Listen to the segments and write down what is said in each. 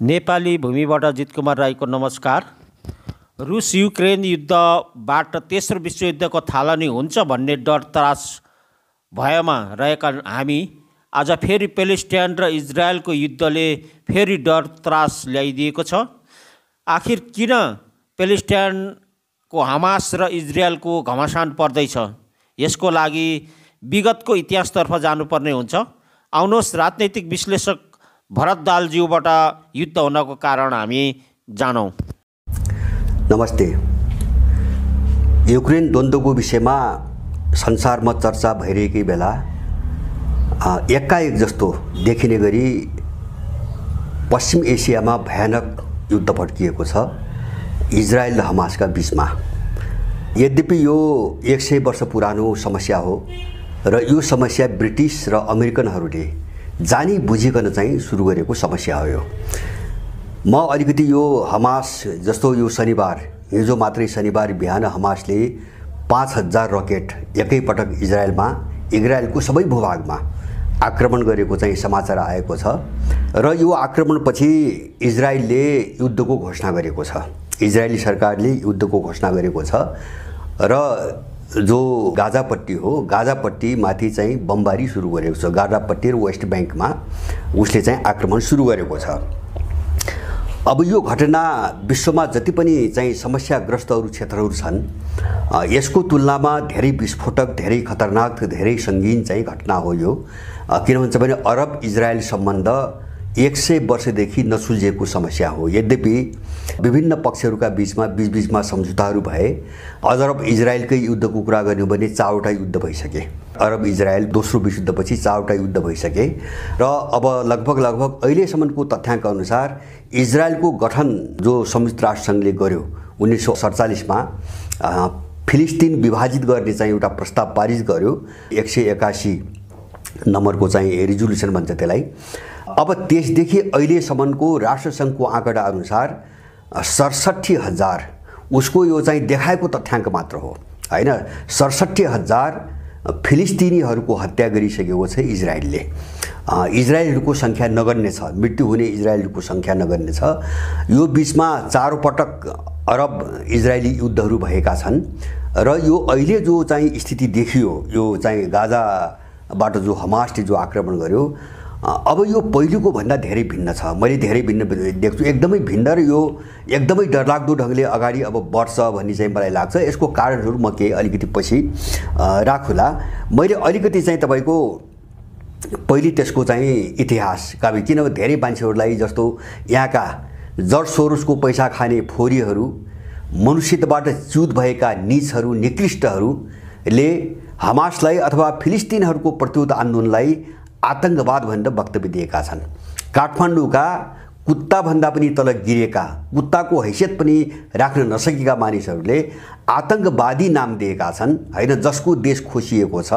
नेपाली भूमिबाट जितकुमार राईको नमस्कार। रुस युक्रेन युद्धबाट तेस्रो विश्वयुद्धको थालनी हुन्छ भन्ने डर त्रास भयमा रहेका हामी आज फेरि प्यालेस्टाइन र इजरायलको युद्धले फेरि डर त्रास ल्याइदिएको छ। आखिर किन प्यालेस्टाइनको हमास र इजरायलको घमासान पर्दैछ? यसको लागि विगतको इतिहासतर्फ जानुपर्ने हुन्छ। आउनुहोस् राजनैतिक विश्लेषक भरत दालज्यूबाट युद्ध हुनको कारण हामी जानौँ। नमस्ते। युक्रेन द्वन्द्वको विषयमा संसारमा चर्चा भइरहेकै बेला एकाएक जस्तो देखिने गरी पश्चिम एसियामा भयानक युद्ध भड्किएको छ इजरायल र हमासका बीचमा। यद्यपि यो 100 वर्ष पुरानो समस्या हो र यो समस्या ब्रिटिस र अमेरिकनहरूले जानी बुझिकन चाहिँ सुरु गरेको समस्या हो। यो म अलिकति यो हमास जस्तो यो शनिबार हिजो मात्रै शनिबार बिहान हमासले 5000 रकेट एकैपटक इजरायलको सबै भूभागमा आक्रमण गरेको चाहिँ समाचार आएको छ र यो आक्रमणपछि इजरायलले युद्धको घोषणा गरेको छ। इजरायली सरकारले युद्धको घोषणा गरेको छ र जो गाजापट्टी हो गाजापट्टी माथि चाहिँ बमबारी सुरु गरेको छ। गाजापट्टी र वेस्ट ब्याङ्कमा उसले चाहिँ आक्रमण सुरु गरेको छ। अब यो घटना विश्वमा जति पनि चाहिँ समस्याग्रस्तहरू क्षेत्रहरू छन् यसको तुलनामा धेरै विस्फोटक, धेरै खतरनाक, धेरै सङ्गीन चाहिँ घटना हो यो। किन भन्छ भने अरब इजरायल सम्बन्ध 100 वर्षदेखि नसुल्झेको समस्या हो। यद्यपि विभिन्न पक्षहरूका बीचमा सम्झौताहरू भए। अरब इजरायलकै युद्धको कुरा गर्नु भने 4वटा युद्ध भइसके। अरब इजरायल दोस्रो विश्वयुद्धपछि 4वटा युद्ध भइसके र अब लगभग अहिलेसम्मको तथ्याङ्क अनुसार इजरायलको गठन जो संयुक्त राष्ट्रसङ्घले गर्यो 1947 मा फिलिस्तिन विभाजित गर्ने चाहिँ एउटा प्रस्ताव पारित गर्यो। 181 नम्बरको चाहिँ रिजोल्युसन भन्छ त्यसलाई। अब त्यसदेखि अहिलेसम्मको राष्ट्रसङ्घको आँकडा अनुसार 67,000 उसको यो चाहिँ देखाएको तथ्याङ्क मात्र हो हैन। 67,000 फिलिस्तिनीहरूको हत्या गरिसकेको छ इजरायलले। इजरायलीहरूको सङ्ख्या नगण्य छ, मृत्यु हुने इजरायलीहरूको सङ्ख्या नगण्य छ। यो बीचमा 4 पटक अरब इजरायली युद्धहरू भएका छन् र यो अहिले जो चाहिँ स्थिति देखियो यो चाहिँ गाजाबाट जो हमासले जो आक्रमण गर्यो अब यो पहिलेको भन्दा धेरै भिन्न छ। मैले धेरै भिन्न देख्छु, एकदमै भिन्न र यो एकदमै डरलाग्दो ढङ्गले अगाडि अब बढ्छ भन्ने चाहिँ मलाई लाग्छ। यसको कारणहरू म केही अलिकति पछि राखुला। मैले अलिकति चाहिँ तपाईँको पहिले त्यसको चाहिँ इतिहास काबी, किनभने धेरै मान्छेहरूलाई जस्तो यहाँका जर्ज सोरोसको पैसा खाने फोरीहरू, मनुष्यताबाट च्युत भएका नीचहरू, निकृष्टहरूले हमासलाई अथवा फिलिस्तिनहरूको प्रतिरोध आन्दोलनलाई आतंकवाद भनेर वक्तव्य दिएका छन्। काठमाडौँका कुत्ताभन्दा पनि तल गिरेका, कुत्ताको हैसियत पनि राख्न नसकेका मानिसहरूले आतंकवादी नाम दिएका छन् हैन, जसको देश खोसिएको छ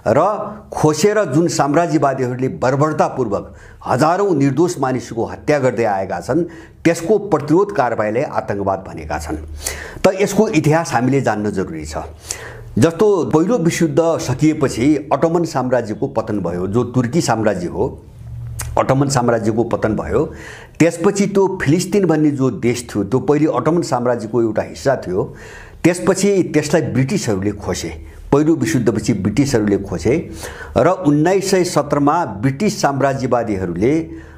र खोसेर जुन साम्राज्यवादीहरूले बर्बरतापूर्वक हजारौं निर्दोष मानिसको हत्या गर्दै आएका छन् त्यसको प्रतिरोध कारबाहीलाई आतंकवाद भनेका छन्। त यसको इतिहास हामीले जान्न जरुरी छ। जस्तो पहिलो विश्वयुद्ध सकिएपछि अटोमन साम्राज्यको पतन भयो, जो तुर्की साम्राज्य हो, अटोमन साम्राज्यको पतन भयो। त्यसपछि त्यो फिलिस्तिन भन्ने जो देश थियो त्यो पहिले अटोमन साम्राज्यको एउटा हिस्सा थियो। त्यसपछि त्यसलाई ब्रिटिसहरूले खोसे। पहिलो विश्वयुद्धपछि ब्रिटिसहरूले खोसे र 1917 मा ब्रिटिस साम्राज्यवादीहरूले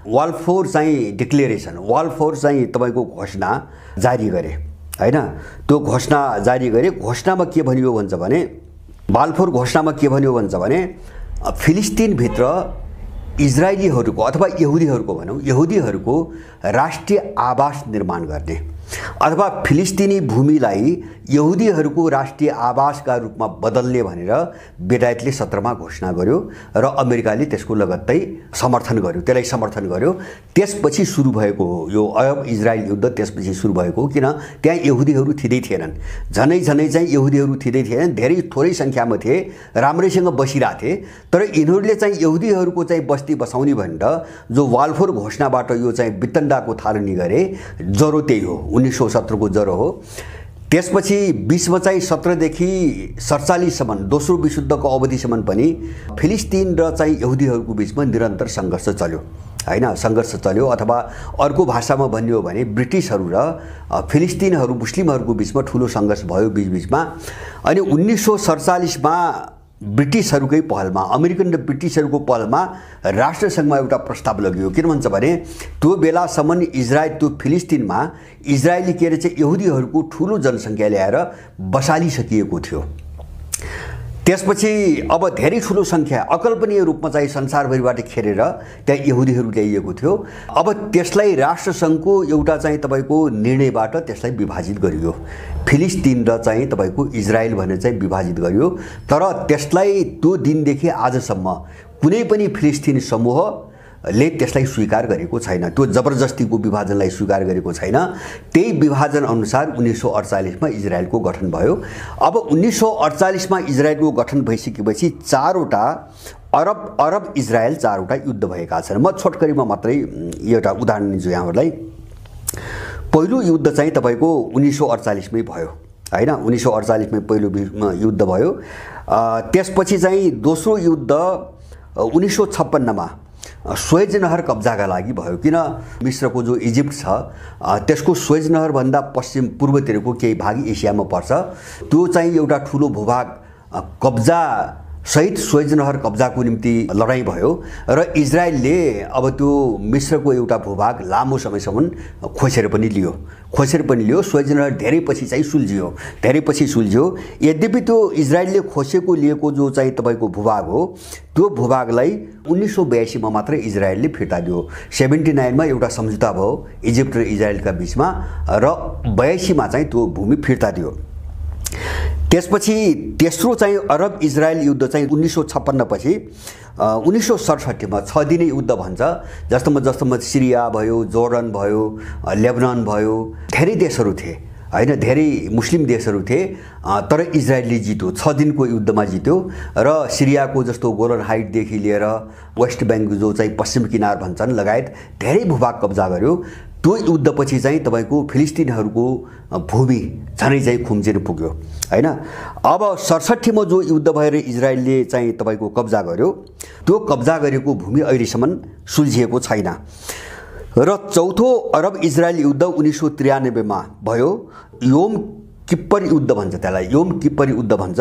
वालफोर चाहिँ डिक्लेरेसन, वालफोर चाहिँ तपाईँको घोषणा जारी गरे हैन। त्यो घोषणा जारी गरे। घोषणामा के भनियो भन्छ भने, बाल्फोर घोषणामा के भनियो भन्छ भने फिलिस्तिनभित्र इजरायलीहरूको अथवा यहुदीहरूको भनौँ, यहुदीहरूको राष्ट्रिय आवास निर्माण गर्ने अथवा फिलिस्तिनी भूमिलाई यहुदीहरूको राष्ट्रिय आवासका रूपमा बदल्ने भनेर बेलायतले 17 मा घोषणा गर्यो र अमेरिकाले त्यसको लगत्तै समर्थन गर्यो, त्यसलाई समर्थन गर्यो। त्यसपछि सुरु भएको हो यो अरब इजरायल युद्ध। त्यसपछि सुरु भएको हो किन त्यहाँ यहुदीहरू थिँदै थिएनन्, झनै चाहिँ यहुदीहरू थिँदै थिएनन्, धेरै थोरै सङ्ख्यामा थिए, राम्रैसँग बसिरहेथे। तर यिनीहरूले चाहिँ यहुदीहरूको चाहिँ बस्ती बसाउने भनेर जो वालफोर घोषणाबाट यो चाहिँ वितण्डाको थालनी गरे, जरो त्यही हो, 1917 को जरो हो। त्यसपछि 20 मा चाहिँ 17 देखि 47 सम्म दोस्रो विश्वयुद्धको अवधिसम्म पनि फिलिस्तिन र चाहिँ यहुदीहरूको बीचमा निरन्तर सङ्घर्ष चल्यो हैन सङ्घर्ष चल्यो। अथवा अर्को भाषामा भन्ने हो भने ब्रिटिसहरू र फिलिस्तिनहरू मुस्लिमहरूको बिचमा ठुलो सङ्घर्ष भयो बीचमा। अनि 1947 मा ब्रिटिसहरूकै पहलमा, अमेरिकन र ब्रिटिसहरूको पहलमा राष्ट्रसङ्घमा एउटा प्रस्ताव लगियो। किन भन्छ भने त्यो बेलासम्म इजरायल, त्यो फिलिस्तिनमा इजरायली के अरे चाहिँ यहुदीहरूको ठुलो जनसङ्ख्या ल्याएर बसालिसकिएको थियो। त्यसपछि अब धेरै ठुलो सङ्ख्या अकल्पनीय रूपमा चाहिँ संसारभरिबाट खेरेर त्यहाँ यहुदीहरू ल्याइएको थियो। अब त्यसलाई राष्ट्रसङ्घको एउटा चाहिँ तपाईँको निर्णयबाट त्यसलाई विभाजित गरियो, फिलिस्तिन र चाहिँ तपाईँको इजरायल भनेर चाहिँ विभाजित गरियो। तर त्यसलाई त्यो दिनदेखि आजसम्म कुनै पनि फिलिस्तिनी समूहले त्यसलाई स्वीकार गरेको छैन, त्यो जबरजस्तीको विभाजनलाई स्वीकार गरेको छैन। त्यही विभाजन अनुसार 1948 मा इजरायलको गठन भयो। अब 1948 मा इजरायलको गठन भइसकेपछि चारवटा अरब इजरायल चारवटा युद्ध भएका छन्। म छोटकरीमा मात्रै एउटा उदाहरण दिन्छु यहाँहरूलाई। पहिलो युद्ध चाहिँ तपाईँको 1948 मै भयो हैन, 1948 मै पहिलो युद्ध भयो। त्यसपछि चाहिँ दोस्रो युद्ध 1956 मा स्वेज नहर कब्जाका लागि भयो। किन मिस्रको जो इजिप्ट छ त्यसको स्वेज नहर भन्दा पश्चिम पूर्वतिरको केही भाग एसियामा पर्छ। त्यो चाहिँ एउटा ठुलो भूभाग कब्जा सहित स्वेज नहर कब्जाको निम्ति लडाईँ भयो र इजरायलले अब त्यो मिस्रको एउटा भूभाग लामो समयसम्म खोसेर पनि लियो। स्वेज नहर धेरै पछि चाहिँ सुल्झियो। यद्यपि त्यो इजरायलले खोसेको लिएको जो चाहिँ तपाईँको भूभाग हो त्यो भूभागलाई 1982 मा मात्र इजरायलले फिर्ता दियो। 79 मा एउटा सम्झौता भयो इजिप्ट र इजरायलका बिचमा र 82 मा चाहिँ त्यो भूमि फिर्ता दियो। त्यसपछि तेस्रो चाहिँ अरब इजरायल युद्ध चाहिँ 1956 पछि 1967 मा 6 दिने युद्ध भन्छ। जस्तोमा सिरिया भयो, जोर्डन भयो, लेबनान भयो, धेरै देशहरू थिए हैन, धेरै मुस्लिम देशहरू थिए। तर इजरायलले जित्यो, 6 दिनको युद्धमा जित्यो र सिरियाको जस्तो गोलन हाइटदेखि लिएर वेस्ट ब्याङ्क जो चाहिँ पश्चिम किनार भन्छन् लगायत धेरै भूभाग कब्जा गर्यो। त्यो युद्धपछि चाहिँ तपाईँको फिलिस्तिनहरूको भूमि झनै चाहिँ खुम्चिन पुग्यो हैन। अब 67 मा जो युद्ध भएर इजरायलले चाहिँ तपाईँको कब्जा गर्यो, त्यो कब्जा गरेको भूमि अहिलेसम्म सुल्झिएको छैन। र चौथो अरब इजरायल युद्ध 1993 मा भयो। योम किप्पर युद्ध भन्छ त्यसलाई, योम किप्पर युद्ध भन्छ।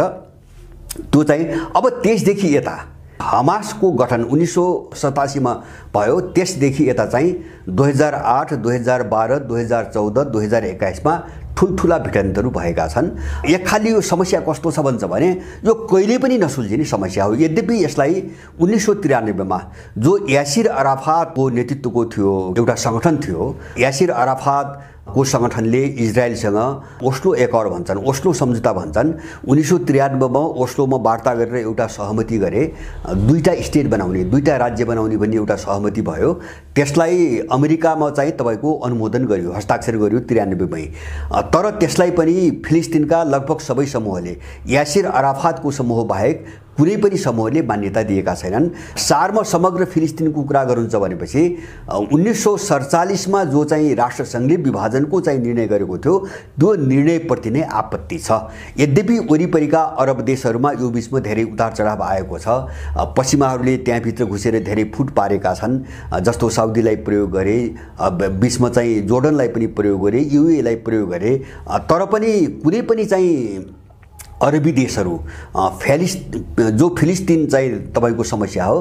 त्यो चाहिँ अब त्यसदेखि यता हमासको गठन 1987 मा भयो। त्यसदेखि यता चाहिँ 2008, 2012, 2014, 2021 मा ठुल्ठुला भिडन्तहरू भएका छन्। एक खाली यो समस्या कस्तो छ भन्छ भने यो कहिले पनि नसुल्झिने समस्या हो। यद्यपि यसलाई 1993 मा जो यासिर अराफातको नेतृत्वको थियो एउटा सङ्गठन थियो, यासिर अराफातको सङ्गठनले इजरायलसँग ओस्लो एकर्ड भन्छन्, ओस्लो सम्झौता भन्छन्। 1993 मा ओस्लोमा वार्ता गरेर एउटा सहमति गरे, दुईटा स्टेट बनाउने, दुईटा राज्य बनाउने भन्ने एउटा सहमति भयो। त्यसलाई अमेरिकामा चाहिँ तपाईँको अनुमोदन गर्यो, हस्ताक्षर गर्यो 93 मै। तर त्यसलाई पनि फिलिस्तिनका लगभग सबै समूहले, यासिर अराफातको समूह बाहेक कुनै पनि समूहले मान्यता दिएका छैनन्। सारमा समग्र फिलिस्तिनको कुरा गर्नुहुन्छ भनेपछि 1947 मा जो चाहिँ राष्ट्रसङ्घले विभाजनको चाहिँ निर्णय गरेको थियो त्यो निर्णयप्रति नै आपत्ति छ। यद्यपि वरिपरिका अरब देशहरूमा यो बिचमा धेरै उतार चढाव आएको छ। पश्चिमाहरूले त्यहाँभित्र घुसेर धेरै फुट पारेका छन्, जस्तो साउदीलाई प्रयोग गरे, बिचमा चाहिँ जोर्डनलाई पनि प्रयोग गरे, युएलाई प्रयोग गरे। तर पनि कुनै पनि चाहिँ अरबी देशहरू जो फिलिस्तिन चाहिँ तपाईँको समस्या हो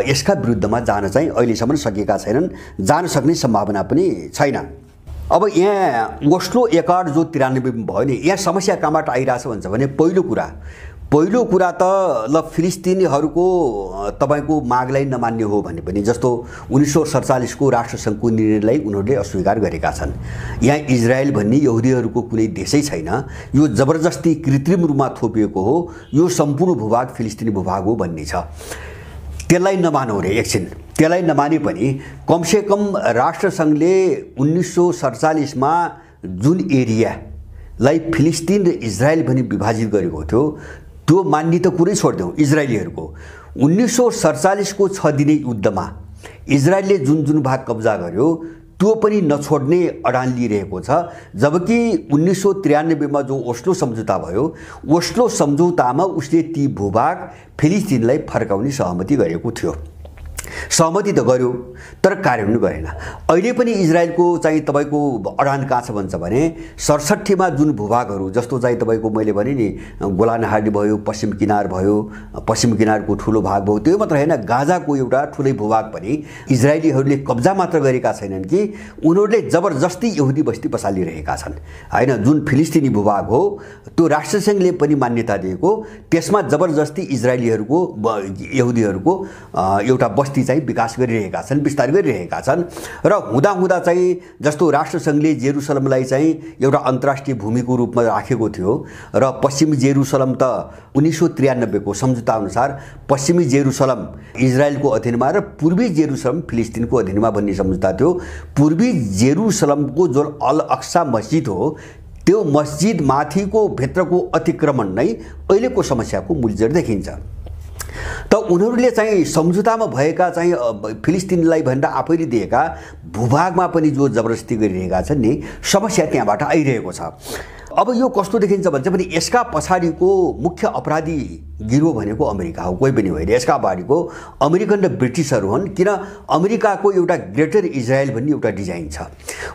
यसका विरुद्धमा जान चाहिँ अहिलेसम्म सकेका छैनन्, जान सक्ने सम्भावना पनि छैन। अब यहाँ ओस्लो एकर्ड जो 93 मा भयो नि, यहाँ समस्या कहाँबाट आइरहेछ भन्छ भने पहिलो कुरा त ल फिलिस्तिनीहरूको तपाईँको मागलाई नमान्ने हो भने पनि, जस्तो 1947 को राष्ट्रसङ्घको निर्णयलाई उनीहरूले अस्वीकार गरेका छन्। यहाँ इजरायल भन्ने यहुदीहरूको कुनै देशै छैन, यो जबरजस्ती कृत्रिम रूपमा थोपिएको हो, यो सम्पूर्ण भूभाग फिलिस्तिनी भूभाग हो भन्ने छ। त्यसलाई नमानौ रे एकछिन, त्यसलाई नमाने पनि कमसेकम राष्ट्रसङ्घले 1947 मा जुन एरियालाई फिलिस्तिन र इजरायल भनी विभाजित गरेको थियो त्यो मान्ने त कुरै छोड्देऊ इजरायलीहरूको। 1947 को 6 दिने युद्धमा इजरायलले जुन भाग कब्जा गर्यो त्यो पनि नछोड्ने अडान लिइरहेको छ। जबकि 1993 मा जो ओस्लो सम्झौता भयो, ओस्लो सम्झौतामा उसले ती भूभाग फिलिस्तिनलाई फर्काउने सहमति गरेको थियो। सहमति त गर्यो तर कार्यान्वयन गरेन। अहिले पनि इजरायलको चाहिँ तपाईँको अडान कहाँ छ भन्छ भने 67 मा जुन भूभागहरू जस्तो चाहिँ तपाईँको मैले भने नि गोलान हार्डी भयो, पश्चिम किनार भयो, पश्चिम किनारको ठुलो भाग भयो, त्यो मात्र होइन गाजाको एउटा ठुलै भूभाग पनि इजरायलीहरूले कब्जा मात्र गरेका छैनन् कि उनीहरूले जबरजस्ती यहुदी बस्ती बसालिरहेका छन् हैन। जुन फिलिस्तिनी भूभाग हो त्यो राष्ट्रसङ्घले पनि मान्यता दिएको, त्यसमा जबरजस्ती इजरायलीहरूको यहुदीहरूको एउटा बस्ती चाहिँ विकास गरिरहेका छन्, विस्तार गरिरहेका छन्। र हुँदा चाहिँ जस्तो राष्ट्रसङ्घले जेरुसलमलाई चाहिँ एउटा अन्तर्राष्ट्रिय भूमिको रूपमा राखेको थियो र पश्चिमी जेरुसलम त 1993 को सम्झौता अनुसार पश्चिमी जेरुसलम इजरायलको अधीनमा र पूर्वी जेरुसलम फिलिस्तिनको अधीनमा भन्ने सम्झौता थियो। पूर्वी जेरुसलमको जो अल अक्सा मस्जिद हो त्यो मस्जिद माथिको भित्रको अतिक्रमण नै अहिलेको समस्याको मूलजड देखिन्छ। त उनीहरूले चाहिँ सम्झौतामा भएका चाहिँ फिलिस्तिनलाई भनेर आफैले दिएका भूभागमा पनि जो जबरजस्ती गरिरहेका छन् नि, समस्या त्यहाँबाट आइरहेको छ। अब यो कस्तो देखिन्छ भन्छ भने यसका पछाडिको मुख्य अपराधी गिरोह भनेको अमेरिका हो, कोही पनि होइन। यसका अगाडिको अमेरिकन र ब्रिटिसहरू हुन्, किन अमेरिकाको एउटा ग्रेटर इजरायल भन्ने एउटा डिजाइन छ।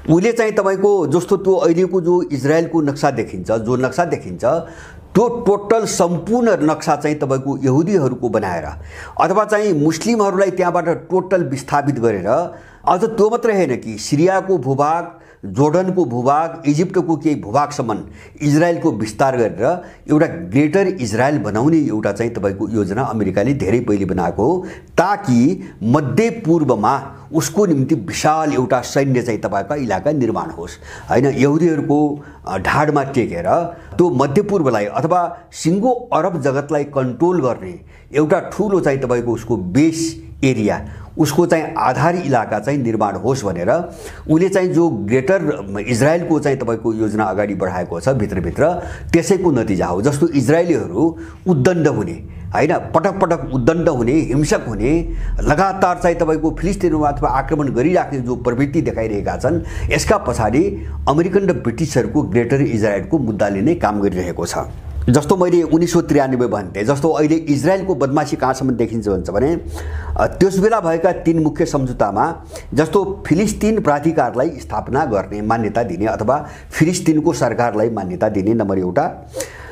उसले चाहिँ तपाईँको जस्तो त्यो अहिलेको जो इजरायलको नक्सा देखिन्छ, जो नक्सा देखिन्छ त्यो टोटल सम्पूर्ण नक्सा चाहिँ तपाईँको यहुदीहरूको बनाएर अथवा चाहिँ मुस्लिमहरूलाई त्यहाँबाट टोटल विस्थापित गरेर, अझ त्यो मात्रै होइन कि सिरियाको भूभाग, जोर्डनको भूभाग, इजिप्टको केही भूभागसम्म इजरायलको विस्तार गरेर एउटा ग्रेटर इजरायल बनाउने एउटा चाहिँ तपाईँको योजना अमेरिकाले धेरै पहिले बनाएको हो, ताकि मध्यपूर्वमा उसको निम्ति विशाल एउटा सैन्य चाहिँ तपाईँका इलाका निर्माण होस् हैन। यहुदीहरूको ढाडमा टेकेर त्यो मध्यपूर्वलाई अथवा सिङ्गो अरब जगतलाई कन्ट्रोल गर्ने एउटा ठुलो चाहिँ तपाईँको उसको बेस एरिया, उसको चाहिँ आधार इलाका चाहिँ निर्माण होस् भनेर उसले चाहिँ जो ग्रेटर इजरायलको चाहिँ तपाईँको योजना अगाडि बढाएको छ भित्रभित्र, त्यसैको नतिजा हो। जस्तो इजरायलीहरू उद्दण्ड हुने हैन, पटक पटक उद्दण्ड हुने, हिंसक हुने, लगातार चाहिँ तपाईँको फिलिस्तिनमा अथवा आक्रमण गरिराख्ने जो प्रवृत्ति देखाइरहेका छन्, यसका पछाडि अमेरिकन र ब्रिटिसहरूको ग्रेटर इजरायलको मुद्दाले नै काम गरिरहेको छ। जस्तो मैले 1993 भन्थे, जस्तो अहिले इजरायलको बदमासी कहाँसम्म देखिन्छ भन्छ भने त्यस बेला भएका 3 मुख्य सम्झौतामा जस्तो फिलिस्तिन प्राधिकारलाई स्थापना गर्ने मान्यता दिने अथवा फिलिस्तिनको सरकारलाई मान्यता दिने नम्बर एउटा।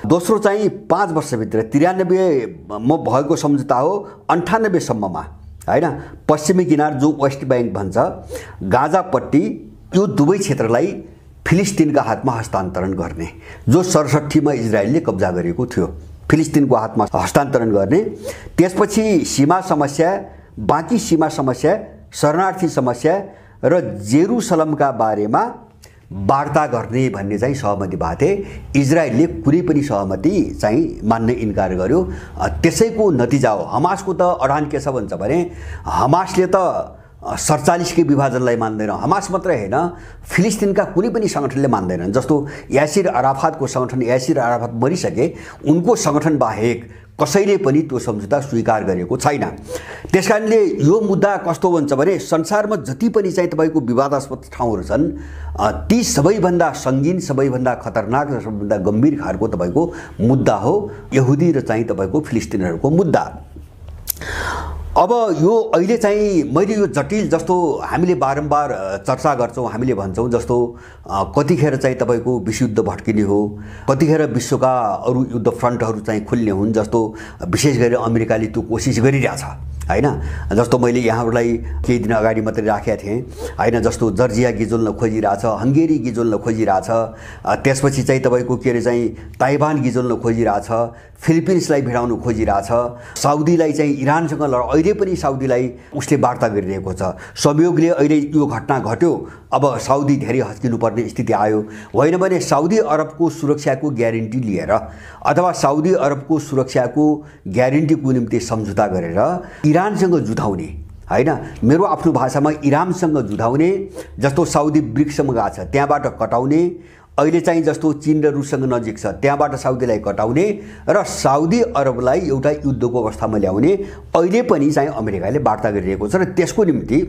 दोस्रो चाहिँ 5 वर्षभित्र 93 मा भएको सम्झौता हो 98 सम्ममा हैन, पश्चिमी किनार जो वेस्ट ब्याङ्क भन्छ, गाजापट्टी, यो दुवै क्षेत्रलाई फिलिस्तिनका हातमा हस्तान्तरण गर्ने, जो 67 मा इजरायलले कब्जा गरेको थियो, फिलिस्तिनको हातमा हस्तान्तरण गर्ने। त्यसपछि सीमा समस्या, बाँकी सीमा समस्या, शरणार्थी समस्या र जेरुसलमका बारेमा वार्ता गर्ने भन्ने चाहिँ सहमति भएको थिए। इजरायलले कुनै पनि सहमति चाहिँ मान्न इन्कार गर्यो। त्यसैको नतिजा हो। हमासको त अडान के छ भन्छ भने हमासले त 47 के विभाजनलाई मान्दैन। हमास मात्रै होइन, फिलिस्तिनका कुनै पनि सङ्गठनले मान्दैनन्। जस्तो यासिर अराफातको सङ्गठन, यासिर अराफात मरिसके, उनको सङ्गठन बाहेक कसैले पनि त्यो सम्झौता स्वीकार गरेको छैन। त्यसकारणले यो मुद्दा कस्तो भन्छ भने संसारमा जति पनि चाहिँ तपाईँको विवादास्पद ठाउँहरू छन्, ती सबैभन्दा सङ्गीन, सबैभन्दा खतरनाक र सबैभन्दा गम्भीर खालको तपाईँको मुद्दा हो यहुदी र चाहिँ तपाईँको फिलिस्तिनहरूको मुद्दा। अब यो अहिले चाहिँ मैले यो जटिल, जस्तो हामीले बारम्बार चर्चा गर्छौँ, हामीले भन्छौँ जस्तो कतिखेर चाहिँ तपाईँको विश्वयुद्ध भड्किने हो, कतिखेर विश्वका अरू युद्ध फ्रन्टहरू चाहिँ खुल्ने हुन्, जस्तो विशेष गरी अमेरिकाले त्यो कोसिस गरिरहेछ हैन। जस्तो मैले यहाँहरूलाई केही दिन अगाडि मात्रै राखेका थिएँ हैन, जस्तो जर्जिया गिजोल्न खोजिरहेछ, हङ्गेरी गिजोल्न खोजिरहेछ, त्यसपछि चाहिँ तपाईँको के अरे चाहिँ ताइवान गिजोल्न खोजिरहेछ, फिलिपिन्सलाई भिडाउन खोजिरहेछ, साउदीलाई चाहिँ इरानसँग अहिले पनि साउदीलाई उसले वार्ता गरिरहेको छ। संयोगले अहिले यो घटना घट्यो, अब साउदी धेरै हच्किनुपर्ने स्थिति आयो। होइन भने साउदी अरबको सुरक्षाको ग्यारेन्टी लिएर अथवा साउदी अरबको सुरक्षाको ग्यारेन्टीको निम्ति सम्झौता गरेर इरानसँग जुधाउने हैन, मेरो आफ्नो भाषामा इरानसँग जुधाउने, जस्तो साउदी ब्रिक्ससँग गएको छ त्यहाँबाट कटाउने, अहिले चाहिँ जस्तो चीन र रुससँग नजिक छ त्यहाँबाट साउदीलाई कटाउने र साउदी अरबलाई एउटा युद्धको अवस्थामा ल्याउने अहिले पनि चाहिँ अमेरिकाले वार्ता गरिरहेको छ। र त्यसको निम्ति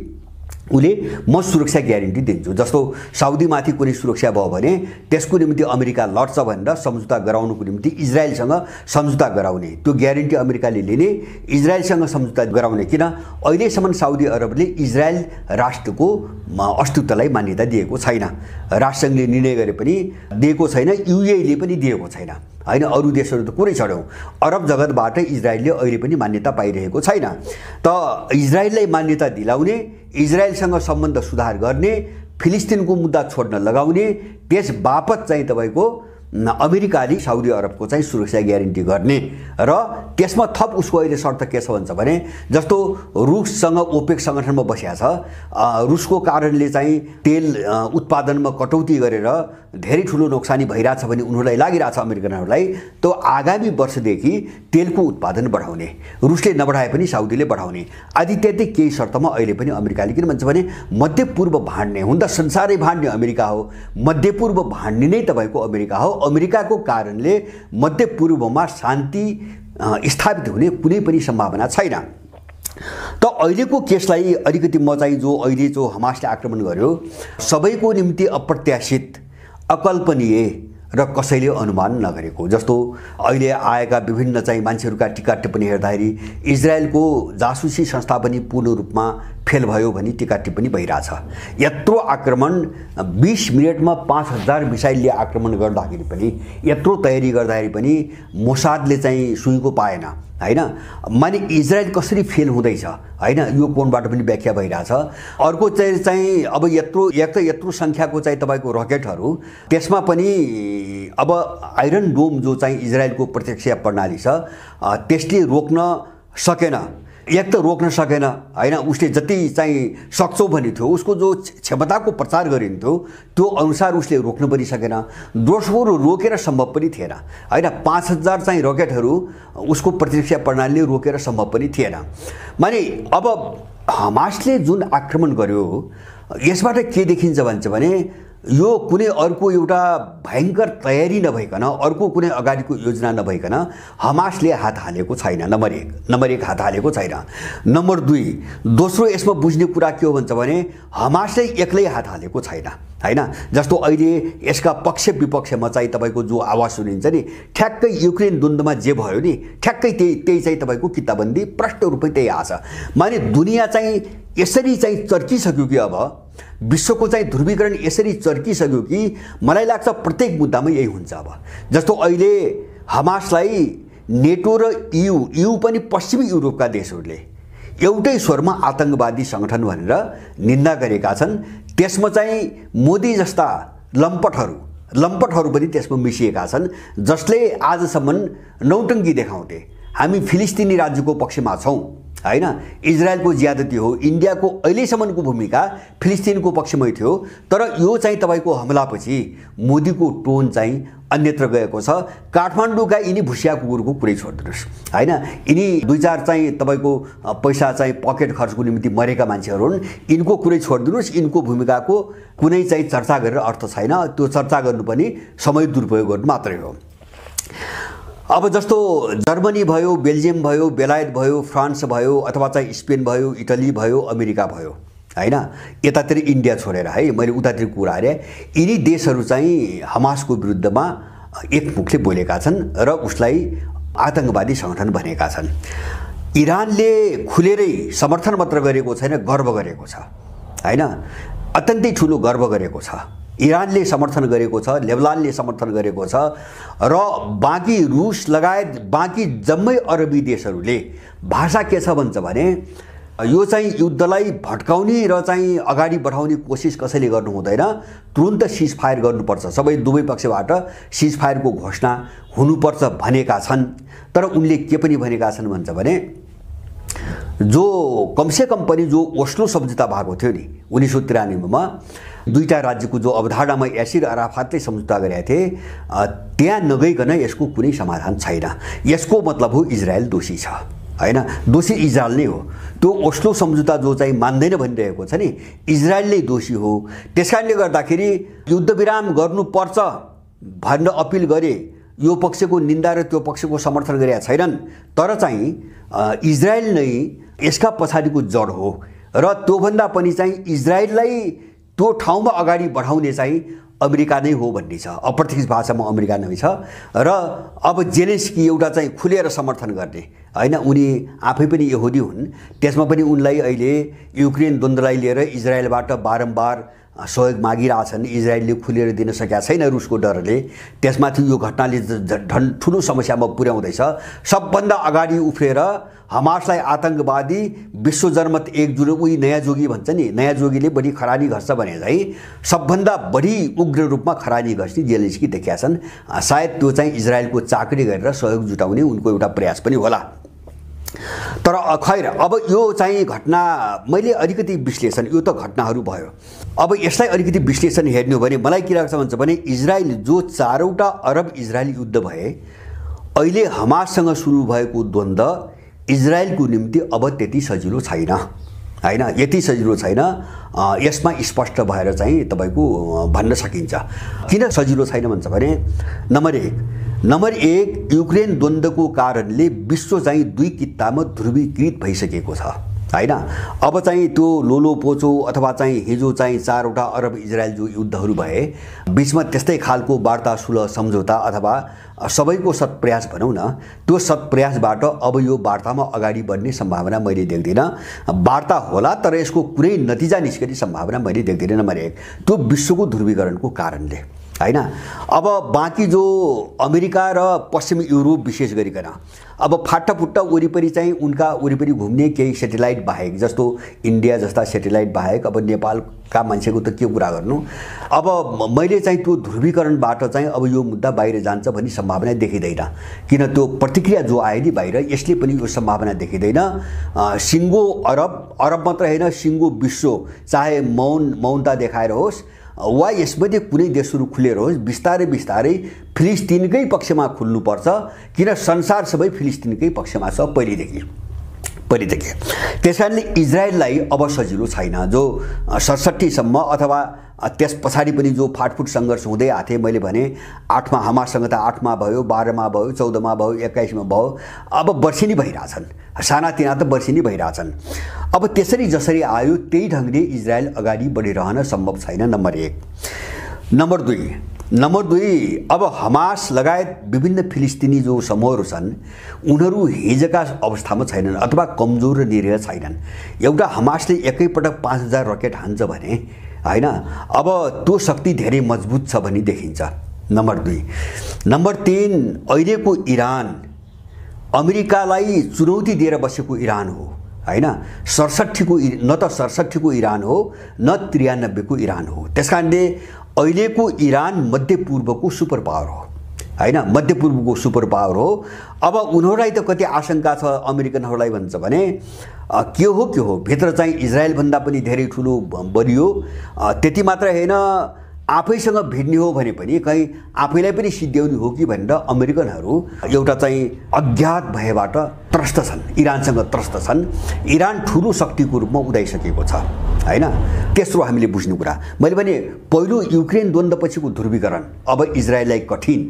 उसले म सुरक्षा ग्यारेन्टी दिन्छु। जस्तो साउदीमाथि कुनै सुरक्षा भयो भने त्यसको निम्ति अमेरिका लड्छ भनेर सम्झौता गराउनुको निम्ति इजरायलसँग सम्झौता गराउने, त्यो ग्यारेन्टी अमेरिकाले लिने, इजरायलसँग सम्झौता गराउने। किन अहिलेसम्म साउदी अरबले इजरायल राष्ट्रको अस्तित्वलाई मान्यता दिएको छैन, राष्ट्रसङ्घले निर्णय गरे पनि दिएको छैन, युएईले पनि दिएको छैन हैन। अरू देशहरू त कुरै छोड्यौँ, अरब जगतबाट इजरायलले अहिले पनि मान्यता पाइरहेको छैन। त इजरायललाई मान्यता दिलाउने, इजरायलसँग सम्बन्ध सुधार गर्ने, फिलिस्तिनको मुद्दा छोड्न लगाउने, त्यस बापत चाहिँ तपाईँको अमेरिकाले साउदी अरबको चाहिँ सुरक्षा ग्यारेन्टी गर्ने र त्यसमा थप उसको अहिले शर्त के छ भन्छ भने जस्तो रुससँग ओपेक सङ्गठनमा बसिया छ, रुसको कारणले चाहिँ तेल उत्पादनमा कटौती गरेर धेरै ठुलो नोक्सानी भइरहेछ भने उनीहरूलाई लागिरहेछ अमेरिकनहरूलाई, त्यो आगामी वर्षदेखि तेलको उत्पादन बढाउने, रुसले नबढाए पनि साउदीले बढाउने आदि इत्यादि केही शर्तमा अहिले पनि अमेरिकाले, किन भन्छ भने मध्यपूर्व भाँड्ने हुन त संसारै भाँड्ने अमेरिका हो, मध्यपूर्व भाँड्ने नै तपाईँको अमेरिका हो। अमेरिकाको कारणले मध्यपूर्वमा शान्ति स्थापित हुने कुनै पनि सम्भावना छैन। त अहिलेको केसलाई अलिकति म चाहिँ जो अहिले जो हमासले आक्रमण गर्यो सबैको निम्ति अप्रत्याशित, अकल्पनीय र कसैले अनुमान नगरेको। जस्तो अहिले आएका विभिन्न चाहिँ मान्छेहरूका टिका टिप्पणी हेर्दाखेरि इजरायलको जासुसी संस्था पनि पूर्ण रूपमा फेल भयो भनी टिका टिप्पणी भइरहेछ। यत्रो आक्रमण 20 मिनटमा 5000 मिसाइलले आक्रमण गर्दाखेरि पनि, यत्रो तयारी गर्दाखेरि पनि मोसादले चाहिँ सुईको पाएन हैन। माने इजरायल कसरी फेल हुँदैछ हैन, यो कोणबाट पनि व्याख्या भइरहेछ। अर्को चाहिँ अब यत्रो सङ्ख्याको चाहिँ तपाईँको रकेटहरू, त्यसमा पनि अब आइरन डोम जो चाहिँ इजरायलको प्रतिरक्षा प्रणाली छ त्यसले रोक्न सकेन, एक त रोक्न सकेन हैन, उसले जति चाहिँ सक्छौ भन्ने थियो, उसको जो क्षमताको प्रचार गरिन्थ्यो त्यो अनुसार उसले रोक्न पनि सकेन, दोस्रो रोकेर सम्भव पनि थिएन हैन। 5000 चाहिँ रकेटहरू उसको प्रतिरक्षा प्रणालीले रोकेर सम्भव पनि थिएन। माने अब हमासले जुन आक्रमण गर्यो यसबाट के देखिन्छ भन्छ भने यो कुनै अर्को एउटा भयङ्कर तयारी नभइकन, अर्को कुनै अगाडिको योजना नभइकन हमासले हात हालेको छैन। नम्बर एक हात हालेको छैन। नम्बर 2 दोस्रो यसमा बुझ्ने कुरा के हो भन्छ भने हमासले एक्लै हात हालेको छैन हैन। जस्तो अहिले यसका पक्ष विपक्षमा चाहिँ तपाईँको जो आवाज सुनिन्छ नि, ठ्याक्कै युक्रेन द्वन्द्वमा जे भयो नि ठ्याक्कै त्यही चाहिँ तपाईँको किताबन्दी प्रष्ट रूपमै त्यही आछ। माने दुनियाँ चाहिँ यसरी चाहिँ चर्किसक्यो कि अब विश्वको चाहिँ ध्रुवीकरण यसरी चर्किसक्यो कि मलाई लाग्छ प्रत्येक मुद्दामा यही हुन्छ। अब जस्तो अहिले हमासलाई नेटो र EU पनि पश्चिमी युरोपका देशहरूले एउटै स्वरमा आतंकवादी सङ्गठन भनेर निन्दा गरेका छन्। त्यसमा चाहिँ मोदी जस्ता लम्पटहरू पनि त्यसमा मिसिएका छन्, जसले आजसम्म नौटङ्की देखाउँथे हामी फिलिस्तिनी राज्यको पक्षमा छौँ हैन, इजरायलको ज्यादती हो, इन्डियाको अहिलेसम्मको भूमिका फिलिस्तिनको पक्षमै थियो। तर यो चाहिँ तपाईँको हमलापछि मोदीको टोन चाहिँ अन्यत्र गएको छ। काठमाडौँका यिनी भुसिया कुकुरको कुरै छोडिदिनुहोस् हैन, यिनी 2-4 चाहिँ तपाईँको पैसा चाहिँ पकेट खर्चको निम्ति मरेका मान्छेहरू हुन्, यिनको कुरै छोडिदिनुहोस्। यिनको भूमिकाको कुनै चाहिँ चर्चा गरेर अर्थ छैन, त्यो चर्चा गर्नु पनि समय दुरुपयोग गर्नु मात्रै हो। अब जस्तो जर्मनी भयो, बेल्जियम भयो, बेलायत भयो, फ्रान्स भयो, अथवा चाहिँ स्पेन भयो, इटली भयो, अमेरिका भयो हैन, यतातिर इन्डिया छोडेर है मैले उतातिर कुरा गरे, यिनी देशहरू चाहिँ हमासको विरुद्धमा एकमुखले बोलेका छन् र उसलाई आतंकवादी सङ्गठन भनेका छन्। इरानले खुलेरै समर्थन मात्र गरेको छैन, गर्व गरेको छ हैन, अत्यन्तै ठुलो गर्व गरेको छ। इरानले समर्थन गरेको छ, लेबनानले समर्थन गरेको छ र बाँकी रुस लगायत बाँकी जम्मै अरबी देशहरूले भाषा के छ भन्छ भने यो चाहिँ युद्धलाई भट्काउने र चाहिँ अगाडि बढाउने कोसिस कसैले गर्नु हुँदैन, तुरुन्त सिज फायर गर्नुपर्छ, दुवै पक्षबाट सिज फायरको घोषणा हुनुपर्छ भनेका छन्। तर उनले के पनि भनेका छन् भन्छ भने जो कमसेकम पनि जो ओस्लो सम्झौता भएको थियो नि 1993 मा, दुईटा राज्यको जो अवधारणामा यासिर अराफातले सम्झौता गरेका थिए, त्यहाँ नगइकन यसको कुनै समाधान छैन। यसको मतलब हो इजरायल दोषी छ हैन, दोषी इजरायल नै हो। त्यो ओस्लो सम्झौता जो चाहिँ मान्दैन भनिरहेको छ नि, इजरायल नै दोषी हो। त्यसकारणले गर्दाखेरि युद्धविराम गर्नुपर्छ भनेर अपिल गरे, यो पक्षको निन्दा र त्यो पक्षको समर्थन गरेका छैनन्, तर चाहिँ इजरायल नै यसका पछाडिको जड हो र त्योभन्दा पनि चाहिँ इजरायललाई त्यो ठाउँमा अगाडि बढाउने चाहिँ अमेरिका नै हो भन्ने छ। अप्रत्यक्ष भाषामा अमेरिका नै छ। र अब जेलेन्स्की एउटा चाहिँ खुलेर समर्थन गर्ने हैन, उनी आफै पनि यहुदी हुन्, त्यसमा पनि उनलाई अहिले युक्रेन द्वन्द्वलाई लिएर इजरायलबाट बारम्बार सहयोग मागिरहेछन्। इजरायलले खुलेर दिन सकेका छैन रुसको डरले। त्यसमाथि यो घटनाले झन् ठुलो समस्यामा पुर्याउँदैछ। सबभन्दा अगाडि उफ्रेर हमासलाई आतंकवादी विश्व जनमत एकजुट उही नयाँ जोगी भन्छ नि, नयाँ जोगीले बढी खरानी गर्छ भने चाहिँ सबभन्दा बढी उग्र रूपमा खरानी गर्छ जेलेन्स्की देखिया छन्। सायद त्यो चाहिँ इजरायलको चाकरी गरेर सहयोग जुटाउने उनको एउटा प्रयास पनि होला। तर खैर अब यो चाहिँ घटना मैले अलिकति विश्लेषण, यो त घटनाहरू भयो, अब यसलाई अलिकति विश्लेषण हेर्नु हो भने मलाई के लाग्छ भन्छ भने इजरायल जो 4वटा अरब इजरायली युद्ध भए, अहिले हमाससँग सुरु भएको द्वन्द्व इजरायलको निम्ति अब त्यति सजिलो छैन हैन, यति सजिलो छैन। यसमा स्पष्ट भएर चाहिँ तपाईको भन्न सकिन्छ। किन सजिलो छैन भन्छ भने नम्बर 1 युक्रेन द्वन्द्वको कारणले विश्व चाहिँ 2 कित्तामा ध्रुवीकृत भइसकेको छ हैन। अब चाहिँ त्यो लोलो पोचो अथवा चाहिँ हिजो चाहिँ 4वटा अरब इजरायल जो युद्धहरू भए, बीचमा त्यस्तै खालको वार्ता सुलह सम्झौता अथवा सबैको सत्प्रयास भनौँ न, त्यो सत्प्रयासबाट अब यो वार्तामा अगाडि बढ्ने सम्भावना मैले देख्दिनँ। वार्ता होला तर यसको कुनै नतिजा निस्कने सम्भावना मैले देख्दिनँ। नम्बर 1 त्यो विश्वको ध्रुवीकरणको कारणले हैन। अब बाँकी जो अमेरिका र पश्चिमी युरोप विशेष गरिकन अब फाटाफुट्टा वरिपरि चाहिँ उनका वरिपरि घुम्ने केही सेटेलाइट बाहेक, जस्तो इन्डिया जस्ता सेटेलाइट बाहेक अब नेपालका मान्छेको त के कुरा गर्नु। अब मैले चाहिँ त्यो ध्रुवीकरणबाट चाहिँ अब यो मुद्दा बाहिर जान्छ भन्ने सम्भावना देखिँदैन। किन त्यो प्रतिक्रिया जो आयो नि बाहिर, यसले पनि यो सम्भावना देखिँदैन। सिङ्गो अरब मात्र होइन, सिङ्गो विश्व चाहे मौनता देखाएर होस् वा यसमध्ये कुनै देशहरू खुलेर होस्, बिस्तारै बिस्तारै फिलिस्तिनकै पक्षमा खुल्नुपर्छ। किन संसार सबै फिलिस्तिनकै पक्षमा छ पहिलेदेखि। त्यसकारणले इजरायललाई अब सजिलो छैन। जो 67 सम्म अथवा त्यस पछाडि पनि जो फाटफुट सङ्घर्ष हुँदै आथे, मैले भने 8मा हमाससँग त 8मा भयो, 12मा भयो, 14मा भयो, 21मा भयो, अब वर्षेनी भइरहेछन्, सानातिना त वर्षेनी भइरहेछन्। अब त्यसरी जसरी आयो त्यही ढङ्गले इजरायल अगाडि बढिरहन सम्भव छैन। नम्बर 1। नम्बर 2 अब हमास लगायत विभिन्न फिलिस्तिनी जो समूहहरू छन् उनीहरू हिजका अवस्थामा छैनन् अथवा कमजोर र निरीह छैनन्। एउटा हमासले एकैपटक 5000 रकेट हान्छ भने हैन, अब त्यो शक्ति धेरै मजबुत छ भन्ने देखिन्छ। नम्बर 2। नम्बर 3 अहिलेको इरान अमेरिकालाई चुनौती दिएर बसेको इरान हो हैन। 67 को इरान हो, न 93 को इरान हो। त्यसकारणले अहिलेको इरान मध्यपूर्वको सुपर पावर हो हैन, मध्यपूर्वको सुपर पावर हो। अब उनीहरूलाई त कति आशंका छ अमेरिकनहरूलाई भन्छ भने के हो भित्र चाहिँ इजरायल भन्दा पनि धेरै ठुलो बलियो। त्यति मात्र हैन, आफैसँग भिड्ने हो भने पनि कहीँ आफैलाई पनि सिद्ध्याउने हो कि भनेर अमेरिकनहरू एउटा चाहिँ अज्ञात भएबाट त्रस्त छन्, इरानसँग त्रस्त छन्। इरान ठुलो शक्तिको रूपमा उदाइसकेको छ हैन। तेस्रो हामीले बुझ्नु कुरा मैले भने पहिलो युक्रेन द्वन्द्वपछिको ध्रुवीकरण अब इजरायललाई कठिन,